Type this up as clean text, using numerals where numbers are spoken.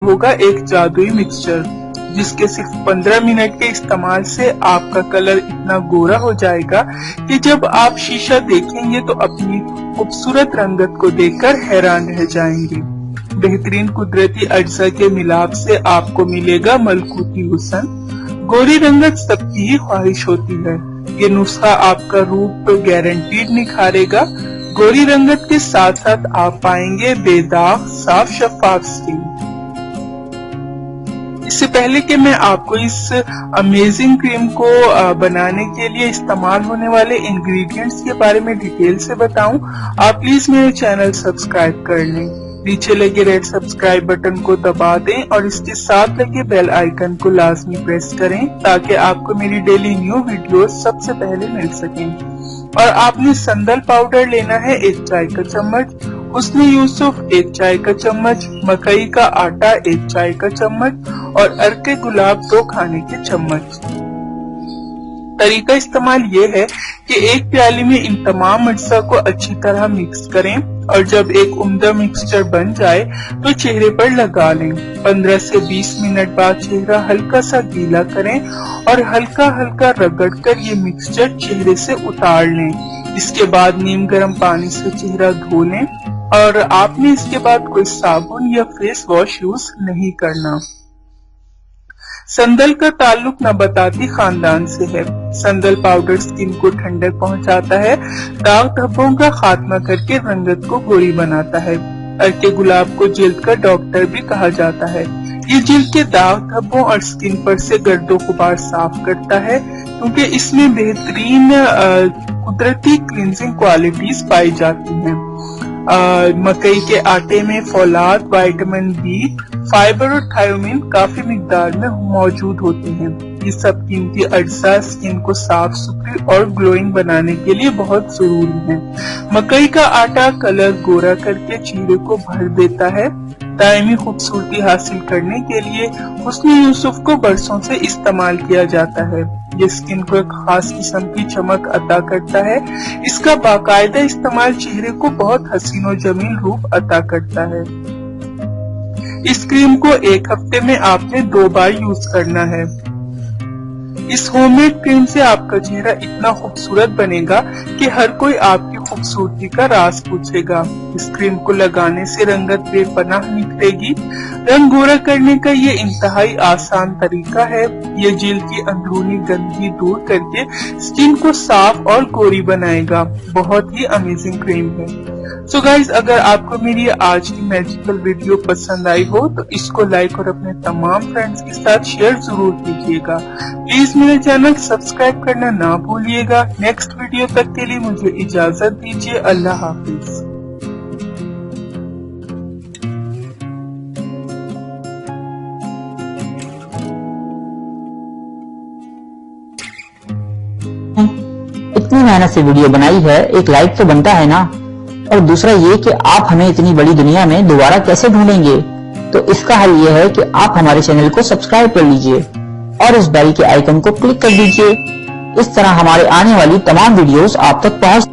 होगा एक जादुई मिक्सचर, जिसके सिर्फ 15 मिनट के इस्तेमाल से आपका कलर इतना गोरा हो जाएगा कि जब आप शीशा देखेंगे तो अपनी खूबसूरत रंगत को देखकर हैरान रह जाएंगे। बेहतरीन कुदरती अज्जा के मिलाप से आपको मिलेगा मलकूती हुस्न। गोरी रंगत सबकी ही ख्वाहिश होती है। ये नुस्खा आपका रूप गारंटीड निखारेगा। गोरी रंगत के साथ साथ आप पाएंगे बेदाग साफ शफाफ स्किन। इससे पहले कि मैं आपको इस अमेजिंग क्रीम को बनाने के लिए इस्तेमाल होने वाले इंग्रेडिएंट्स के बारे में डिटेल से बताऊं, आप प्लीज मेरे चैनल सब्सक्राइब कर लें। नीचे लगे रेड सब्सक्राइब बटन को दबा दें और इसके साथ लगे बेल आइकन को लाजमी प्रेस करें ताकि आपको मेरी डेली न्यू वीडियोस सबसे पहले मिल सकें। और आपने संदल पाउडर लेना है 1 चाय का चम्मच, हुस्न यूसुफ 1 चाय का चम्मच, मकई का आटा 1 चाय का चम्मच और अर्के गुलाब 2 खाने के चम्मच। तरीका इस्तेमाल ये है कि एक प्याली में इन तमाम अज्जा को अच्छी तरह मिक्स करें और जब एक उम्दा मिक्सचर बन जाए तो चेहरे पर लगा लें। 15 से 20 मिनट बाद चेहरा हल्का सा गीला करें और हल्का हल्का रगड़कर ये मिक्सचर चेहरे से उतार लें। इसके बाद नीम गर्म पानी से चेहरा धो लें और आपने इसके बाद कोई साबुन या फेस वॉश यूज नहीं करना। संदल का ताल्लुक नबाताती खानदान से है। संदल पाउडर स्किन को ठंडक पहुंचाता है, दाग धब्बों का खात्मा करके रंगत को गोरी बनाता है। अर्के गुलाब को जिल्द का डॉक्टर भी कहा जाता है। ये जिल्द के दाग धब्बों और स्किन पर से गर्दो गुबार साफ करता है क्योंकि इसमें बेहतरीन कुदरती क्लींजिंग क्वालिटीज पाई जाती हैं। मकई के आटे में फौलाद, विटामिन बी, फाइबर और थायोमिन काफी मिकदार में मौजूद होते हैं। ये सब कीमती अज्जा स्किन को साफ सुथरी और ग्लोइंग बनाने के लिए बहुत जरूरी है। मकई का आटा कलर गोरा करके चेहरे को भर देता है। दायमी खूबसूरती हासिल करने के लिए हुस्न यूसुफ को बरसों से इस्तेमाल किया जाता है। ये स्किन को एक खास किस्म की चमक अता करता है। इसका बाकायदा इस्तेमाल चेहरे को बहुत हसीन और जमील रूप अता करता है। इस क्रीम को 1 हफ्ते में आपने 2 बार यूज करना है। इस होममेड क्रीम से आपका चेहरा इतना खूबसूरत बनेगा कि हर कोई आपकी खूबसूरती का राज पूछेगा। इस क्रीम को लगाने से रंगत बेपनाह निखरेगी। रंग गोरा करने का ये इंतहाई आसान तरीका है। ये जिल्द की अंदरूनी गंदगी दूर करके स्किन को साफ और गोरी बनाएगा। बहुत ही अमेजिंग क्रीम है। सो गाइज, अगर आपको मेरी आज की मैजिकल वीडियो पसंद आई हो तो इसको लाइक और अपने तमाम फ्रेंड्स के साथ शेयर जरूर कीजिएगा। प्लीज मेरे चैनल सब्सक्राइब करना ना भूलिएगा। नेक्स्ट वीडियो तक के लिए मुझे इजाजत दीजिए। अल्लाह हाफिज। इतनी मेहनत से वीडियो बनाई है, एक लाइक तो बनता है ना। और दूसरा ये कि आप हमें इतनी बड़ी दुनिया में दोबारा कैसे ढूंढेंगे, तो इसका हल ये है कि आप हमारे चैनल को सब्सक्राइब कर लीजिए और इस बेल के आइकन को क्लिक कर दीजिए। इस तरह हमारे आने वाली तमाम वीडियोस आप तक पहुंच